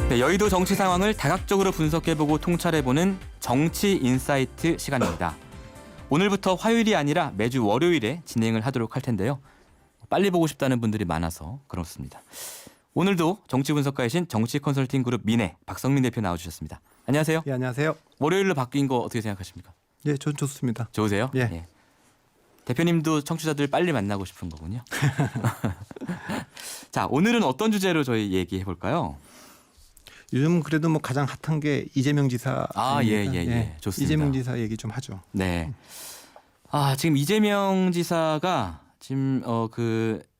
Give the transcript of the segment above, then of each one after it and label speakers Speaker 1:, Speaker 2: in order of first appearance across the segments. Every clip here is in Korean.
Speaker 1: 네, 여의도 정치 상황을 다각적으로 분석해보고 통찰해보는 정치 인사이트 시간입니다. 오늘부터 화요일이 아니라 매주 월요일에 진행을 하도록 할 텐데요. 빨리 보고 싶다는 분들이 많아서 그렇습니다. 오늘도 정치 분석가이신 정치 컨설팅 그룹 민해 박성민 대표 나와주셨습니다. 안녕하세요.
Speaker 2: 예, 안녕하세요.
Speaker 1: 월요일로 바뀐 거 어떻게 생각하십니까?
Speaker 2: 예, 전 좋습니다.
Speaker 1: 좋으세요?
Speaker 2: 예.
Speaker 1: 예. 대표님도 청취자들 빨리 만나고 싶은 거군요. 자, 오늘은 어떤 주제로 저희 얘기해 볼까요?
Speaker 2: 요즘 그래도 뭐 가장 핫한 게 이재명 지사.
Speaker 1: 예. 좋습니다.
Speaker 2: 이재명 지사 얘기 좀 하죠.
Speaker 1: 네. 지금 이재명 지사가 지금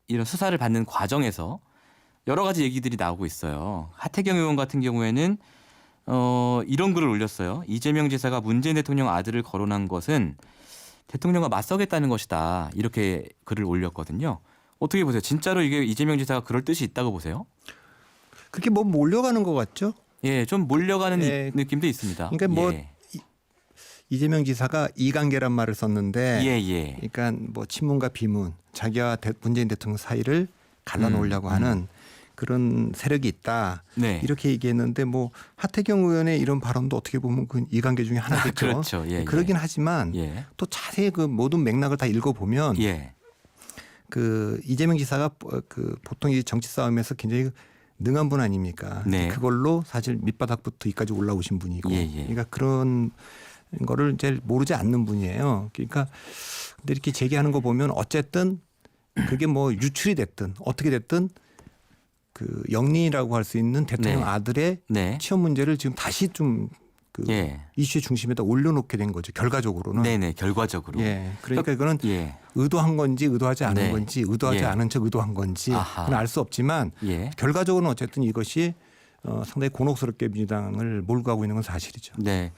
Speaker 1: 이런 수사를 받는 과정에서 여러 가지 얘기들이 나오고 있어요. 하태경 의원 같은 경우에는 이런 글을 올렸어요. 이재명 지사가 문재인 대통령 아들을 거론한 것은 대통령과 맞서겠다는 것이다. 이렇게 글을 올렸거든요. 어떻게 보세요? 진짜로 이게 이재명 지사가 그럴 뜻이 있다고 보세요?
Speaker 2: 그렇게 뭐 몰려가는 것 같죠?
Speaker 1: 예, 좀 몰려가는
Speaker 2: 예.
Speaker 1: 느낌도 있습니다.
Speaker 2: 그러니까 뭐
Speaker 1: 예.
Speaker 2: 이재명 지사가 이관계란 말을 썼는데,
Speaker 1: 예.
Speaker 2: 그러니까 뭐 친문과 비문, 자기와 문재인 대통령 사이를 갈라놓으려고 하는 그런 세력이 있다.
Speaker 1: 네.
Speaker 2: 이렇게 얘기했는데 뭐 하태경 의원의 이런 발언도 어떻게 보면 그 이관계 중에 하나겠죠.
Speaker 1: 그렇죠. 예,
Speaker 2: 그러긴 하지만
Speaker 1: 예.
Speaker 2: 또 자세히 그 모든 맥락을 다 읽어보면
Speaker 1: 예.
Speaker 2: 그 이재명 지사가 그 보통 이 정치 싸움에서 굉장히 능한 분 아닙니까?
Speaker 1: 네.
Speaker 2: 그걸로 사실 밑바닥부터 여기까지 올라오신 분이고,
Speaker 1: 예.
Speaker 2: 그러니까 그런 거를 이제 모르지 않는 분이에요. 그러니까 근데 이렇게 제기하는 거 보면 어쨌든 그게 뭐 유출이 됐든 어떻게 됐든 그 영리라고 할 수 있는 대통령
Speaker 1: 네.
Speaker 2: 아들의
Speaker 1: 네.
Speaker 2: 취업 문제를 지금 다시 좀 그
Speaker 1: 예.
Speaker 2: 이슈의 중심에다 올려놓게 된 거죠. 결과적으로는.
Speaker 1: 네네. 결과적으로.
Speaker 2: 예. 그러니까 이거는
Speaker 1: 예.
Speaker 2: 의도한 건지 의도하지 않은
Speaker 1: 네.
Speaker 2: 건지 의도하지
Speaker 1: 예.
Speaker 2: 않은 척 의도한 건지
Speaker 1: 아하.
Speaker 2: 그건 알 수 없지만
Speaker 1: 예.
Speaker 2: 결과적으로는 어쨌든 이것이 상당히 곤혹스럽게 민주당을 몰고 가고 있는 건 사실이죠.
Speaker 1: 네.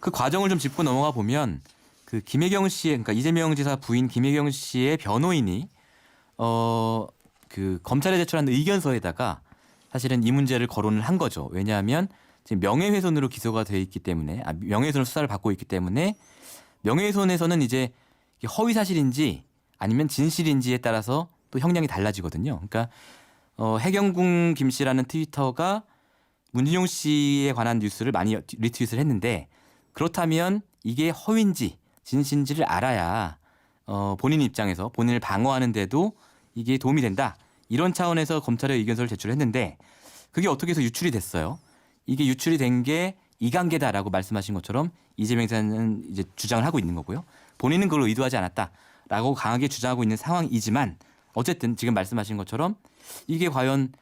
Speaker 1: 그 과정을 좀 짚고 넘어가 보면 그 김혜경 씨의 그러니까 이재명 지사 부인 김혜경 씨의 변호인이 그 검찰에 제출한 의견서에다가 사실은 이 문제를 거론을 한 거죠. 왜냐하면 지금 명예훼손으로 기소가 돼 있기 때문에 명예훼손 수사를 받고 있기 때문에 명예훼손에서는 이제 허위 사실인지 아니면 진실인지에 따라서 또 형량이 달라지거든요. 그러니까 해경궁 김 씨라는 트위터가 문준용 씨에 관한 뉴스를 많이 리트윗을 했는데 그렇다면 이게 허위인지 진실인지를 알아야 본인 입장에서 본인을 방어하는 데도 이게 도움이 된다. 이런 차원에서 검찰에 의견서를 제출했는데 그게 어떻게 해서 유출이 됐어요. 이게 유출이 된 게 이관계다라고 말씀하신 것처럼 이재명 지사는 이제 주장을 하고 있는 거고요. 본인은 그걸 의도하지 않았다라고 강하게 주장하고 있는 상황이지만 어쨌든 지금 말씀하신 것처럼 이게 과연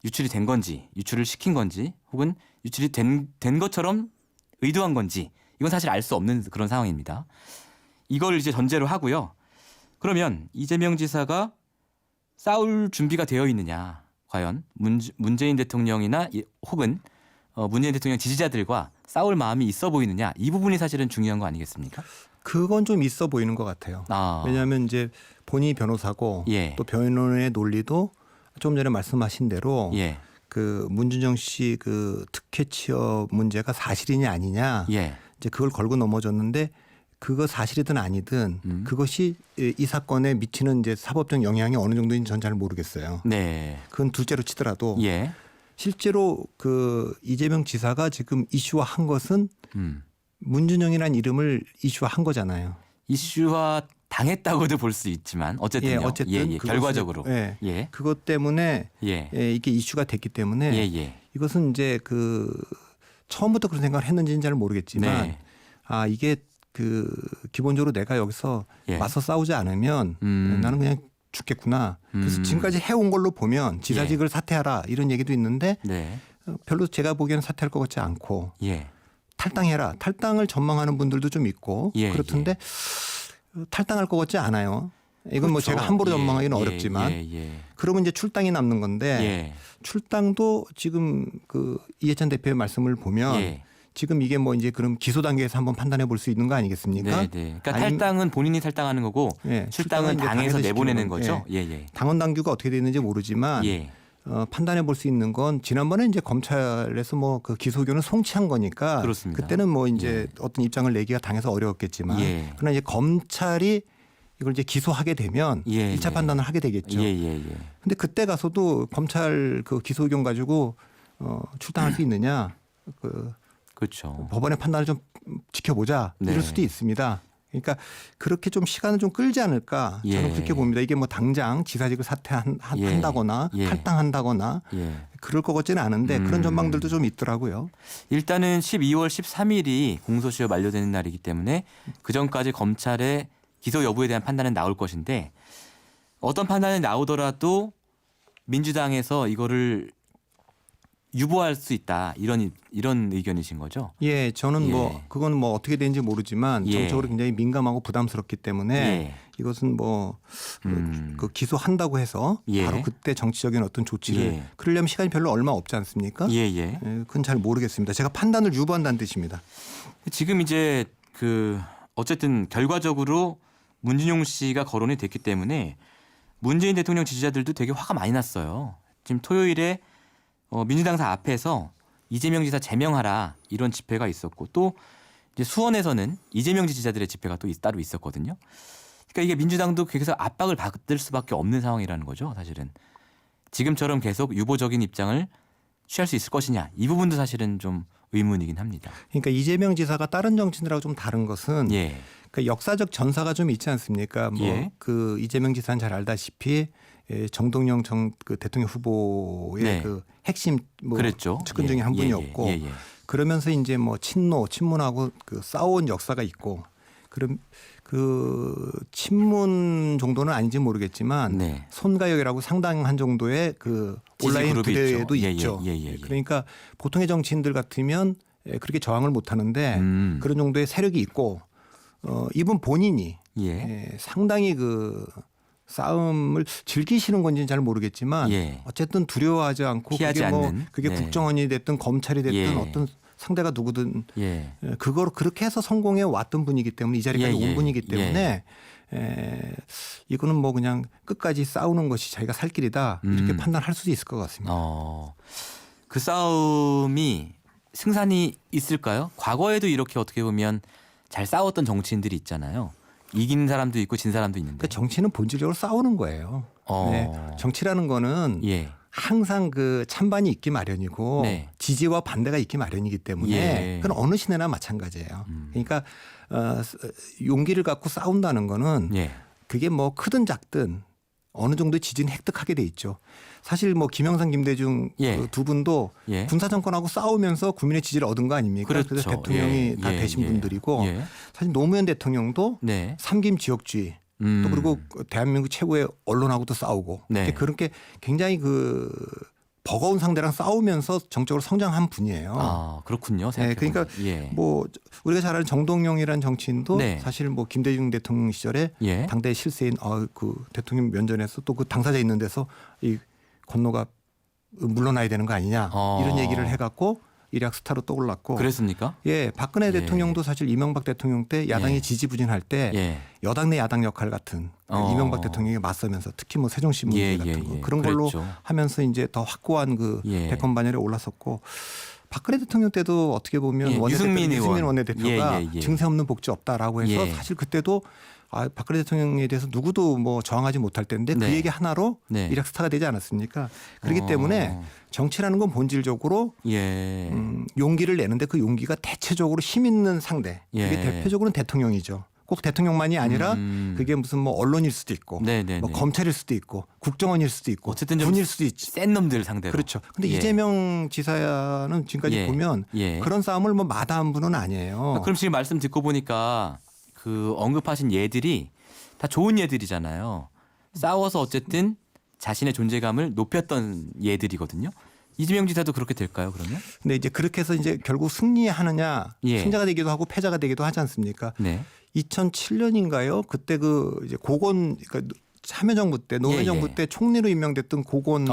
Speaker 1: 유출이 된 건지 유출을 시킨 건지 혹은 유출이 된 것처럼 의도한 건지 이건 사실 알 수 없는 그런 상황입니다. 이걸 이제 전제로 하고요. 그러면 이재명 지사가 싸울 준비가 되어 있느냐 과연 문재인 대통령이나 혹은 문재인 대통령 지지자들과 싸울 마음이 있어 보이느냐 이 부분이 사실은 중요한 거 아니겠습니까?
Speaker 2: 그건 좀 있어 보이는 것 같아요. 왜냐하면 이제 본인이 변호사고
Speaker 1: 예.
Speaker 2: 또 변호인의 논리도 좀 전에 말씀하신 대로
Speaker 1: 예.
Speaker 2: 그 문준정 씨 그 특혜 취업 문제가 사실이냐 아니냐
Speaker 1: 예.
Speaker 2: 이제 그걸 걸고 넘어졌는데 그거 사실이든 아니든 그것이 이 사건에 미치는 이제 사법적 영향이 어느 정도인지 전 잘 모르겠어요.
Speaker 1: 네.
Speaker 2: 그건 둘째로 치더라도
Speaker 1: 예.
Speaker 2: 실제로 그 이재명 지사가 지금 이슈화한 것은 문준영이라는 이름을 이슈화한 거잖아요.
Speaker 1: 이슈화 당했다고도 볼 수 있지만 어쨌든요.
Speaker 2: 어쨌든
Speaker 1: 결과적으로.
Speaker 2: 예.
Speaker 1: 예.
Speaker 2: 그것 때문에
Speaker 1: 예.
Speaker 2: 이게 이슈가 됐기 때문에
Speaker 1: 예.
Speaker 2: 이것은 이제 그 처음부터 그런 생각을 했는지는 잘 모르겠지만
Speaker 1: 네.
Speaker 2: 이게 그 기본적으로 내가 여기서
Speaker 1: 예.
Speaker 2: 맞서 싸우지 않으면 나는 그냥 죽겠구나. 그래서 지금까지 해온 걸로 보면 지사직을 사퇴하라 이런 얘기도 있는데
Speaker 1: 네.
Speaker 2: 별로 제가 보기에는 사퇴할 것 같지 않고
Speaker 1: 예.
Speaker 2: 탈당해라. 탈당을 전망하는 분들도 좀 있고
Speaker 1: 예,
Speaker 2: 그렇던데 탈당할 것 같지 않아요. 이건 뭐
Speaker 1: 그렇죠.
Speaker 2: 제가 함부로 전망하기는
Speaker 1: 예.
Speaker 2: 어렵지만
Speaker 1: 예.
Speaker 2: 그러면 이제 출당이 남는 건데
Speaker 1: 예.
Speaker 2: 출당도 지금 그 이해찬 대표의 말씀을 보면
Speaker 1: 예.
Speaker 2: 지금 이게 뭐 이제 그럼 기소 단계에서 한번 판단해 볼 수 있는 거 아니겠습니까?
Speaker 1: 네. 그러니까 탈당은 본인이 탈당하는 거고
Speaker 2: 예,
Speaker 1: 출당은
Speaker 2: 이제
Speaker 1: 당에서 내보내는
Speaker 2: 시키는
Speaker 1: 거죠. 예.
Speaker 2: 당원 당규가 어떻게 되는지 모르지만
Speaker 1: 예.
Speaker 2: 판단해 볼 수 있는 건 지난번에 이제 검찰에서 뭐 그 기소 의견을 송치한 거니까
Speaker 1: 그렇습니다.
Speaker 2: 그때는 뭐 이제
Speaker 1: 예.
Speaker 2: 어떤 입장을 내기가 당에서 어려웠겠지만
Speaker 1: 예.
Speaker 2: 그러나 이제 검찰이 이걸 이제 기소하게 되면
Speaker 1: 예,
Speaker 2: 1차
Speaker 1: 예.
Speaker 2: 판단을 하게 되겠죠.
Speaker 1: 예.
Speaker 2: 근데 그때 가서도 검찰 그 기소 의견 가지고 출당할 수 있느냐
Speaker 1: 그렇죠.
Speaker 2: 법원의 판단을 좀 지켜보자
Speaker 1: 네.
Speaker 2: 이럴 수도 있습니다. 그러니까 그렇게 좀 시간을 좀 끌지 않을까 저는
Speaker 1: 예.
Speaker 2: 그렇게 봅니다. 이게 뭐 당장 지사직을 사퇴한다거나
Speaker 1: 예.
Speaker 2: 탈당한다거나
Speaker 1: 예.
Speaker 2: 그럴 것 같지는 않은데 그런 전망들도 좀 있더라고요.
Speaker 1: 일단은 12월 13일이 공소시효 만료되는 날이기 때문에 그 전까지 검찰의 기소 여부에 대한 판단은 나올 것인데 어떤 판단이 나오더라도 민주당에서 이거를 유보할 수 있다 이런 의견이신 거죠?
Speaker 2: 예, 저는
Speaker 1: 예.
Speaker 2: 뭐 그건 뭐 어떻게 되는지 모르지만
Speaker 1: 예.
Speaker 2: 정적으로 굉장히 민감하고 부담스럽기 때문에
Speaker 1: 예.
Speaker 2: 이것은 뭐 그 기소한다고 해서
Speaker 1: 예.
Speaker 2: 바로 그때 정치적인 어떤 조치를
Speaker 1: 예.
Speaker 2: 그러려면 시간이 별로 얼마 없지 않습니까?
Speaker 1: 예.
Speaker 2: 그건 잘 모르겠습니다. 제가 판단을 유보한다는 뜻입니다.
Speaker 1: 지금 이제 어쨌든 결과적으로 문준용 씨가 거론이 됐기 때문에 문재인 대통령 지지자들도 되게 화가 많이 났어요. 지금 토요일에 민주당사 앞에서 이재명 지사 제명하라 이런 집회가 있었고 또 이제 수원에서는 이재명 지지자들의 집회가 또 따로 있었거든요. 그러니까 이게 민주당도 계속 압박을 받을 수밖에 없는 상황이라는 거죠. 사실은 지금처럼 계속 유보적인 입장을 취할 수 있을 것이냐 이 부분도 사실은 좀 의문이긴 합니다.
Speaker 2: 그러니까 이재명 지사가 다른 정치인들하고 좀 다른 것은
Speaker 1: 예.
Speaker 2: 그 역사적 전사가 좀 있지 않습니까? 뭐
Speaker 1: 예.
Speaker 2: 그 이재명 지사는 잘 알다시피 정동영 그 대통령 후보의
Speaker 1: 네.
Speaker 2: 그 핵심 뭐
Speaker 1: 그랬죠.
Speaker 2: 측근 중에 한 분이었고
Speaker 1: 예.
Speaker 2: 그러면서 이제 뭐 친문하고 그 싸워온 역사가 있고 그럼 그 친문 정도는 아닌지 모르겠지만
Speaker 1: 네.
Speaker 2: 손가역이라고 상당한 정도의 그
Speaker 1: 지지
Speaker 2: 온라인
Speaker 1: 그룹이
Speaker 2: 부대도
Speaker 1: 있죠.
Speaker 2: 있죠.
Speaker 1: 예.
Speaker 2: 그러니까 보통의 정치인들 같으면 그렇게 저항을 못 하는데 그런 정도의 세력이 있고 이분 본인이 상당히 그 싸움을 즐기시는 건지는 잘 모르겠지만
Speaker 1: 예.
Speaker 2: 어쨌든 두려워하지 않고
Speaker 1: 피하지
Speaker 2: 그게 뭐
Speaker 1: 않는.
Speaker 2: 그게
Speaker 1: 네.
Speaker 2: 국정원이 됐든 검찰이 됐든
Speaker 1: 예.
Speaker 2: 어떤 상대가 누구든
Speaker 1: 예.
Speaker 2: 그거로 그렇게 해서 성공해 왔던 분이기 때문에 이 자리까지
Speaker 1: 예.
Speaker 2: 온 분이기 때문에 이거는 뭐 그냥 끝까지 싸우는 것이 자기가 살 길이다 이렇게 판단할 수도 있을 것 같습니다.
Speaker 1: 그 싸움이 승산이 있을까요? 과거에도 이렇게 어떻게 보면 잘 싸웠던 정치인들이 있잖아요. 이긴 사람도 있고 진 사람도 있는데.
Speaker 2: 그러니까 정치는 본질적으로 싸우는 거예요. 네. 정치라는 거는
Speaker 1: 예.
Speaker 2: 항상 그 찬반이 있기 마련이고
Speaker 1: 네.
Speaker 2: 지지와 반대가 있기 마련이기 때문에
Speaker 1: 예.
Speaker 2: 그건 어느 시대나 마찬가지예요. 그러니까 용기를 갖고 싸운다는 거는
Speaker 1: 예.
Speaker 2: 그게 뭐 크든 작든 어느 정도 지지는 획득하게 돼 있죠. 사실 뭐 김영삼, 김대중
Speaker 1: 예.
Speaker 2: 그 두 분도
Speaker 1: 예.
Speaker 2: 군사 정권하고 싸우면서 국민의 지지를 얻은 거 아닙니까?
Speaker 1: 그렇죠.
Speaker 2: 그래서 대통령이 다 되신 분들이고 사실 노무현 대통령도
Speaker 1: 네.
Speaker 2: 삼김 지역주의 또 그리고 대한민국 최고의 언론하고도 싸우고
Speaker 1: 네.
Speaker 2: 그렇게 굉장히 그 버거운 상대랑 싸우면서 정적으로 성장한 분이에요.
Speaker 1: 그렇군요.
Speaker 2: 네, 그러니까 뭐 우리가 잘 아는 정동영이라는 정치인도
Speaker 1: 네.
Speaker 2: 사실 뭐 김대중 대통령 시절에
Speaker 1: 예.
Speaker 2: 당대 실세인 그 대통령 면전에서 또 그 당사자 있는 데서 이 건노가 물러나야 되는 거 아니냐 이런 얘기를 해갖고 일약 스타로 떠올랐고.
Speaker 1: 그랬습니까?
Speaker 2: 예, 박근혜 대통령도 사실 이명박 대통령 때 야당이 지지부진할 때 여당 내 야당 역할 같은 이명박 대통령이 맞서면서 특히 뭐 세종시 문제 같은 거 그런 걸로 하면서 이제 더 확고한 그 대권 반열에 올랐었고. 박근혜 대통령 때도 어떻게 보면
Speaker 1: 유승민
Speaker 2: 원내대표가 증세 없는 복지 없다라고 해서 사실 그때도 박근혜 대통령에 대해서 누구도 뭐 저항하지 못할 때인데 그 얘기 하나로 일약 스타가 되지 않았습니까? 그렇기 때문에 정치라는 건 본질적으로 용기를 내는데 그 용기가 대체적으로 힘 있는 상대 그게 대표적으로는 대통령이죠. 꼭 대통령만이 아니라 그게 무슨 뭐 언론일 수도 있고 뭐 검찰일 수도 있고 국정원일 수도 있고
Speaker 1: 어쨌든
Speaker 2: 군일 수도 있지.
Speaker 1: 센 놈들 상대로.
Speaker 2: 그렇죠. 근데 이재명 지사는 지금까지 보면 그런 싸움을 뭐 마다한 분은 아니에요.
Speaker 1: 그럼 지금 말씀 듣고 보니까 그 언급하신 예들이 다 좋은 예들이잖아요. 싸워서 어쨌든 자신의 존재감을 높였던 예들이거든요. 이재명 지사도 그렇게 될까요, 그러면?
Speaker 2: 근데 이제 그렇게 해서 이제 결국 승리하느냐, 승자가 되기도 하고 패자가 되기도 하지 않습니까? 2007년인가요? 그때 그 이제 고건 그러니까 참여정부 때 노무현 정부 때 총리로 임명됐던 고건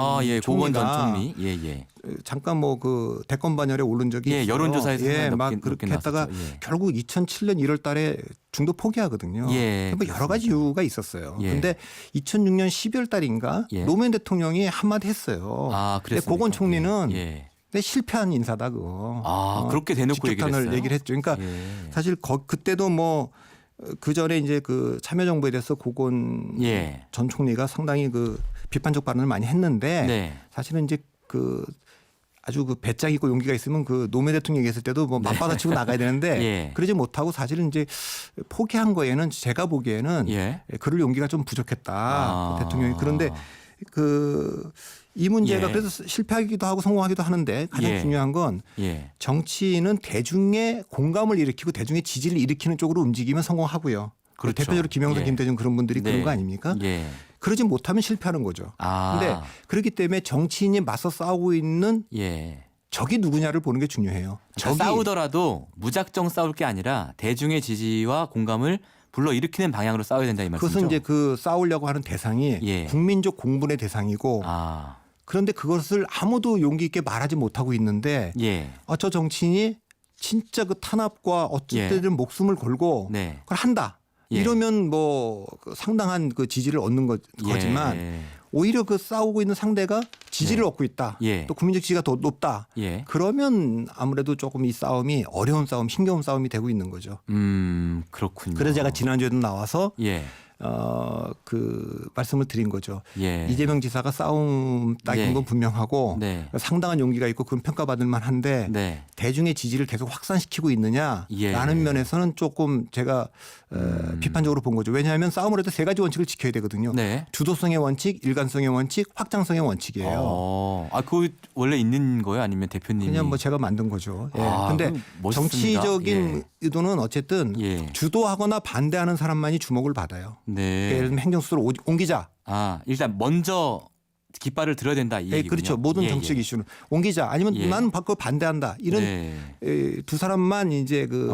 Speaker 1: 고건 전 총리.
Speaker 2: 잠깐 뭐 그 대권 반열에 오른 적이 있어요.
Speaker 1: 여론조사에서
Speaker 2: 막 그렇게 했다가 결국 2007년 1월달에 중도 포기하거든요. 뭐 여러 가지 이유가 있었어요. 그런데 2006년 12월 달인가 노무현 대통령이 한마디 했어요. 근데 고건 총리는 근데 실패한 인사다 그거.
Speaker 1: 그렇게 대놓고
Speaker 2: 얘기를 했죠. 그러니까 사실 그때도 뭐 그 전에 이제 그 참여정부에 대해서 고건 전 총리가 상당히 그 비판적 발언을 많이 했는데 사실은 이제 그 아주 그 배짱 있고 용기가 있으면 그 노무현 대통령이 얘기했을 때도 뭐 맞받아치고 나가야 되는데
Speaker 1: 예.
Speaker 2: 그러지 못하고 사실은 이제 포기한 거에는 제가 보기에는
Speaker 1: 예.
Speaker 2: 그럴 용기가 좀 부족했다.
Speaker 1: 아.
Speaker 2: 대통령이. 그런데 이 문제가
Speaker 1: 예.
Speaker 2: 그래서 실패하기도 하고 성공하기도 하는데 가장
Speaker 1: 예.
Speaker 2: 중요한 건
Speaker 1: 예.
Speaker 2: 정치인은 대중의 공감을 일으키고 대중의 지지를 일으키는 쪽으로 움직이면 성공하고요.
Speaker 1: 그렇죠.
Speaker 2: 대표적으로 김영삼,
Speaker 1: 예.
Speaker 2: 김대중 그런 분들이
Speaker 1: 네.
Speaker 2: 그런 거 아닙니까?
Speaker 1: 예.
Speaker 2: 그러지 못하면 실패하는 거죠.
Speaker 1: 아.
Speaker 2: 근데 그렇기 때문에 정치인이 맞서 싸우고 있는
Speaker 1: 예.
Speaker 2: 적이 누구냐를 보는 게 중요해요.
Speaker 1: 그러니까 싸우더라도 무작정 싸울 게 아니라 대중의 지지와 공감을 불러 일으키는 방향으로 싸워야 된다 이 말씀이죠.
Speaker 2: 그것은 이제 그 싸우려고 하는 대상이
Speaker 1: 예.
Speaker 2: 국민적 공분의 대상이고
Speaker 1: 아.
Speaker 2: 그런데 그것을 아무도 용기 있게 말하지 못하고 있는데
Speaker 1: 예.
Speaker 2: 저 정치인이 진짜 그 탄압과 어쩔
Speaker 1: 예.
Speaker 2: 때든 목숨을 걸고
Speaker 1: 네.
Speaker 2: 그걸 한다.
Speaker 1: 예.
Speaker 2: 이러면 뭐 상당한 그 지지를 얻는 거지만
Speaker 1: 예.
Speaker 2: 오히려 그 싸우고 있는 상대가 지지를
Speaker 1: 네.
Speaker 2: 얻고 있다.
Speaker 1: 예.
Speaker 2: 또 국민적 지지가 더 높다.
Speaker 1: 예.
Speaker 2: 그러면 아무래도 조금 이 싸움이 어려운 싸움, 힘겨운 싸움이 되고 있는 거죠.
Speaker 1: 그렇군요.
Speaker 2: 그래서 제가 지난주에도 나와서
Speaker 1: 예.
Speaker 2: 그 말씀을 드린 거죠.
Speaker 1: 예.
Speaker 2: 이재명 지사가 싸움 딱인
Speaker 1: 예.
Speaker 2: 건 분명하고
Speaker 1: 네.
Speaker 2: 상당한 용기가 있고 그건 평가받을 만한데
Speaker 1: 네.
Speaker 2: 대중의 지지를 계속 확산시키고 있느냐라는
Speaker 1: 예.
Speaker 2: 면에서는 조금 제가 비판적으로 본 거죠. 왜냐하면 싸움을 해도 세 가지 원칙을 지켜야 되거든요.
Speaker 1: 네.
Speaker 2: 주도성의 원칙, 일관성의 원칙, 확장성의 원칙이에요.
Speaker 1: 그거 원래 있는 거예요? 아니면 대표님이?
Speaker 2: 그냥 뭐 제가 만든 거죠. 예. 근데
Speaker 1: 그럼 멋있습니다.
Speaker 2: 정치적인
Speaker 1: 예.
Speaker 2: 의도는 어쨌든
Speaker 1: 예.
Speaker 2: 주도하거나 반대하는 사람만이 주목을 받아요.
Speaker 1: 네.
Speaker 2: 예를 들면 행정수로 옮기자.
Speaker 1: 일단 먼저 깃발을 들어야 된다 이
Speaker 2: 예,
Speaker 1: 얘기군요.
Speaker 2: 그렇죠. 모든
Speaker 1: 예,
Speaker 2: 정치적
Speaker 1: 예.
Speaker 2: 이슈는 옮기자. 아니면
Speaker 1: 예.
Speaker 2: 나는 그걸 반대한다. 이런
Speaker 1: 네.
Speaker 2: 두 사람만 이제 그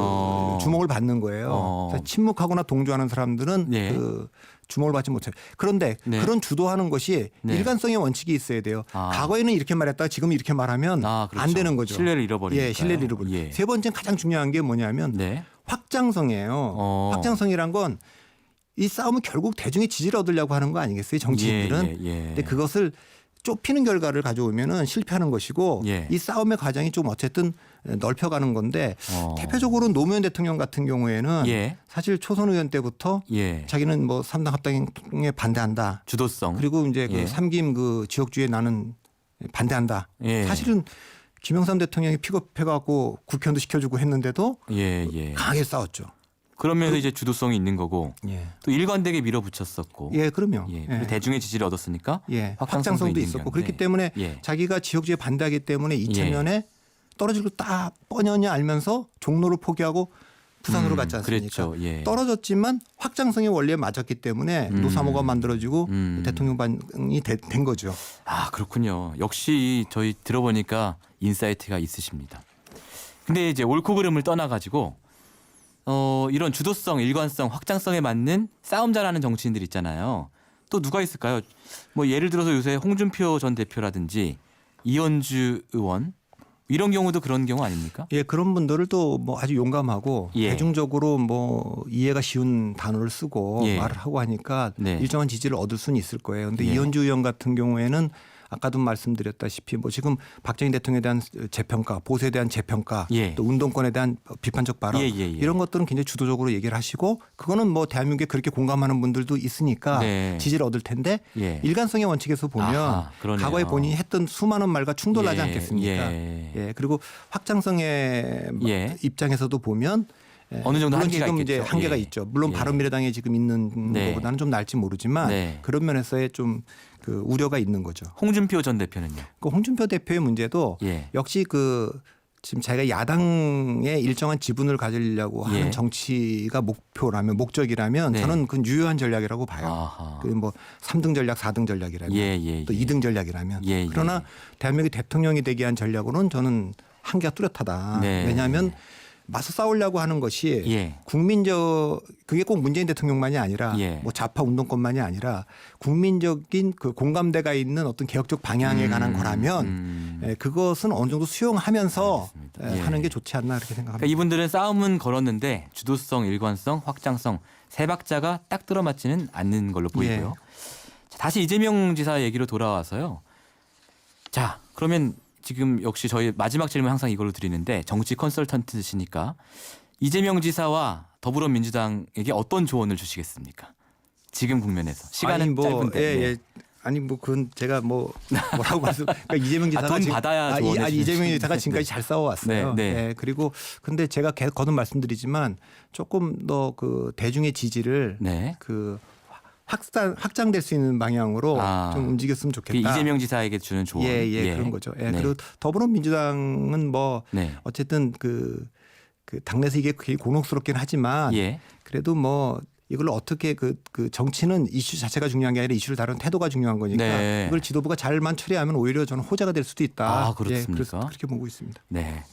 Speaker 2: 주목을 받는 거예요. 그래서 침묵하거나 동조하는 사람들은
Speaker 1: 네.
Speaker 2: 그 주목을 받지 못해요. 그런데
Speaker 1: 네.
Speaker 2: 그런 주도하는 것이
Speaker 1: 네.
Speaker 2: 일관성의 원칙이 있어야 돼요.
Speaker 1: 아.
Speaker 2: 과거에는 이렇게 말했다가 지금 이렇게 말하면
Speaker 1: 그렇죠.
Speaker 2: 안 되는 거죠.
Speaker 1: 신뢰를 잃어버리니까.
Speaker 2: 예, 신뢰를 잃어버리고.
Speaker 1: 예.
Speaker 2: 세 번째는 가장 중요한 게 뭐냐면
Speaker 1: 네.
Speaker 2: 확장성이에요. 확장성이란 건 이 싸움은 결국 대중의 지지를 얻으려고 하는 거 아니겠어요? 정치인들은.
Speaker 1: 예.
Speaker 2: 근데 그것을 좁히는 결과를 가져오면은 실패하는 것이고
Speaker 1: 예.
Speaker 2: 이 싸움의 과정이 좀 어쨌든 넓혀가는 건데
Speaker 1: 어.
Speaker 2: 대표적으로 노무현 대통령 같은 경우에는
Speaker 1: 예.
Speaker 2: 사실 초선 의원 때부터
Speaker 1: 예.
Speaker 2: 자기는 뭐 3당 합당에 반대한다.
Speaker 1: 주도성.
Speaker 2: 그리고 이제
Speaker 1: 예.
Speaker 2: 그 삼김 그 지역주의에 나는 반대한다.
Speaker 1: 예.
Speaker 2: 사실은 김영삼 대통령이 픽업해갖고 국회의원도 시켜주고 했는데도
Speaker 1: 예.
Speaker 2: 강하게 싸웠죠.
Speaker 1: 그러면서 이제 주도성이 있는 거고
Speaker 2: 예.
Speaker 1: 또 일관되게 밀어붙였었고.
Speaker 2: 예, 그럼요.
Speaker 1: 예.
Speaker 2: 예.
Speaker 1: 그리고 대중의 지지를 얻었으니까.
Speaker 2: 예,
Speaker 1: 확장성도
Speaker 2: 확장성도
Speaker 1: 있는
Speaker 2: 있었고
Speaker 1: 건데.
Speaker 2: 그렇기 때문에
Speaker 1: 예.
Speaker 2: 자기가 지역주의에 반대하기 때문에 2000년에 떨어질 걸 딱 뻔히 알면서 종로를 포기하고 부산으로 갔지 않습니까?
Speaker 1: 그랬죠. 예.
Speaker 2: 떨어졌지만 확장성이 원리에 맞았기 때문에 노사모가 만들어지고 대통령반이 된 거죠.
Speaker 1: 그렇군요. 역시 저희 들어보니까 인사이트가 있으십니다. 근데 이제 옳고 그름을 떠나가지고 이런 주도성, 일관성, 확장성에 맞는 싸움 잘하는 정치인들 있잖아요. 또 누가 있을까요? 뭐 예를 들어서 요새 홍준표 전 대표라든지 이현주 의원 이런 경우도 그런 경우 아닙니까?
Speaker 2: 예, 그런 분들을 또 뭐 아주 용감하고
Speaker 1: 예.
Speaker 2: 대중적으로 뭐 이해가 쉬운 단어를 쓰고
Speaker 1: 예.
Speaker 2: 말을 하고 하니까
Speaker 1: 네.
Speaker 2: 일정한 지지를 얻을 수는 있을 거예요. 근데
Speaker 1: 예.
Speaker 2: 이현주 의원 같은 경우에는 아까도 말씀드렸다시피 뭐 지금 박정희 대통령에 대한 재평가, 보수에 대한 재평가,
Speaker 1: 예.
Speaker 2: 또 운동권에 대한 비판적 발언
Speaker 1: 예.
Speaker 2: 이런 것들은 굉장히 주도적으로 얘기를 하시고 그거는 뭐 대한민국에 그렇게 공감하는 분들도 있으니까
Speaker 1: 네.
Speaker 2: 지지를 얻을 텐데
Speaker 1: 예.
Speaker 2: 일관성의 원칙에서 보면
Speaker 1: 아하, 그러네요.
Speaker 2: 과거에 본인이 했던 수많은 말과 충돌하지
Speaker 1: 예.
Speaker 2: 않겠습니까?
Speaker 1: 예.
Speaker 2: 예, 그리고 확장성의
Speaker 1: 예.
Speaker 2: 입장에서도 보면
Speaker 1: 어느 정도
Speaker 2: 물론
Speaker 1: 한계가
Speaker 2: 지금
Speaker 1: 있겠죠.
Speaker 2: 이제 한계가
Speaker 1: 예.
Speaker 2: 있죠. 물론
Speaker 1: 예.
Speaker 2: 바른미래당에 지금 있는
Speaker 1: 네.
Speaker 2: 것보다는 좀 나을지 모르지만
Speaker 1: 네.
Speaker 2: 그런 면에서의 좀 그 우려가 있는 거죠.
Speaker 1: 홍준표 전 대표는요?
Speaker 2: 그 홍준표 대표의 문제도
Speaker 1: 예.
Speaker 2: 역시 그 지금 자기가 야당에 일정한 지분을 가지려고 하는
Speaker 1: 예.
Speaker 2: 정치가 목표라면 목적이라면
Speaker 1: 네.
Speaker 2: 저는 그건 유효한 전략이라고 봐요.
Speaker 1: 아하.
Speaker 2: 그 뭐 3등 전략, 4등 전략이라면
Speaker 1: 예.
Speaker 2: 또 2등 전략이라면
Speaker 1: 예.
Speaker 2: 그러나 대한민국의 대통령이 되기 위한 전략으로는 저는 한계가 뚜렷하다.
Speaker 1: 네.
Speaker 2: 왜냐하면 맞서 싸우려고 하는 것이
Speaker 1: 예.
Speaker 2: 국민적 그게 꼭 문재인 대통령만이 아니라
Speaker 1: 예.
Speaker 2: 뭐 좌파 운동권만이 아니라 국민적인 그 공감대가 있는 어떤 개혁적 방향에 관한 거라면 그것은 어느 정도 수용하면서
Speaker 1: 알겠습니다. 예.
Speaker 2: 하는 게 좋지 않나 그렇게 생각합니다.
Speaker 1: 그러니까 이분들은 싸움은 걸었는데 주도성, 일관성, 확장성 세 박자가 딱 들어맞지는 않는 걸로 보이고요. 자, 다시 이재명 지사 얘기로 돌아와서요. 자, 그러면 지금 역시 저희 마지막 질문 항상 이걸로 드리는데 정치 컨설턴트시니까 이재명 지사와 더불어민주당에게 어떤 조언을 주시겠습니까? 지금 국면에서 시간은
Speaker 2: 아니, 뭐,
Speaker 1: 짧은데.
Speaker 2: 예. 아니 뭐 그건 제가 뭐라고 말씀 그러니까 이재명 지사가
Speaker 1: 돈 받아야 조언해 주시는
Speaker 2: 이재명 지사가
Speaker 1: 네.
Speaker 2: 지금까지 잘 싸워왔어요.
Speaker 1: 네, 네.
Speaker 2: 네, 그리고 근데 제가 계속 거듭 말씀드리지만 조금 더 그 대중의 지지를
Speaker 1: 네.
Speaker 2: 그 확장될 수 있는 방향으로 좀 움직였으면
Speaker 1: 그
Speaker 2: 좋겠다.
Speaker 1: 이재명 지사에게 주는 조언.
Speaker 2: 예, 그런 거죠. 예,
Speaker 1: 네.
Speaker 2: 그리고 더불어민주당은 뭐
Speaker 1: 네.
Speaker 2: 어쨌든 그 당내에서 이게 굉장히 곤혹스럽긴 하지만
Speaker 1: 예.
Speaker 2: 그래도 뭐 이걸 어떻게 그 정치는 이슈 자체가 중요한 게 아니라 이슈를 다루는 태도가 중요한 거니까
Speaker 1: 네.
Speaker 2: 이걸 지도부가 잘만 처리하면 오히려 저는 호재가 될 수도 있다.
Speaker 1: 아, 그렇습니까?
Speaker 2: 예, 그래서 그렇게 보고 있습니다.
Speaker 1: 네.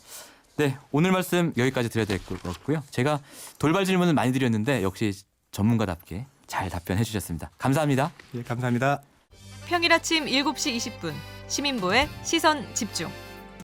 Speaker 1: 네, 오늘 말씀 여기까지 드려야 될 것 같고요. 제가 돌발 질문을 많이 드렸는데 역시 전문가답게 잘 답변해 주셨습니다. 감사합니다.
Speaker 2: 예, 감사합니다.
Speaker 3: 평일 아침 7시 20분 시민보의 시선 집중.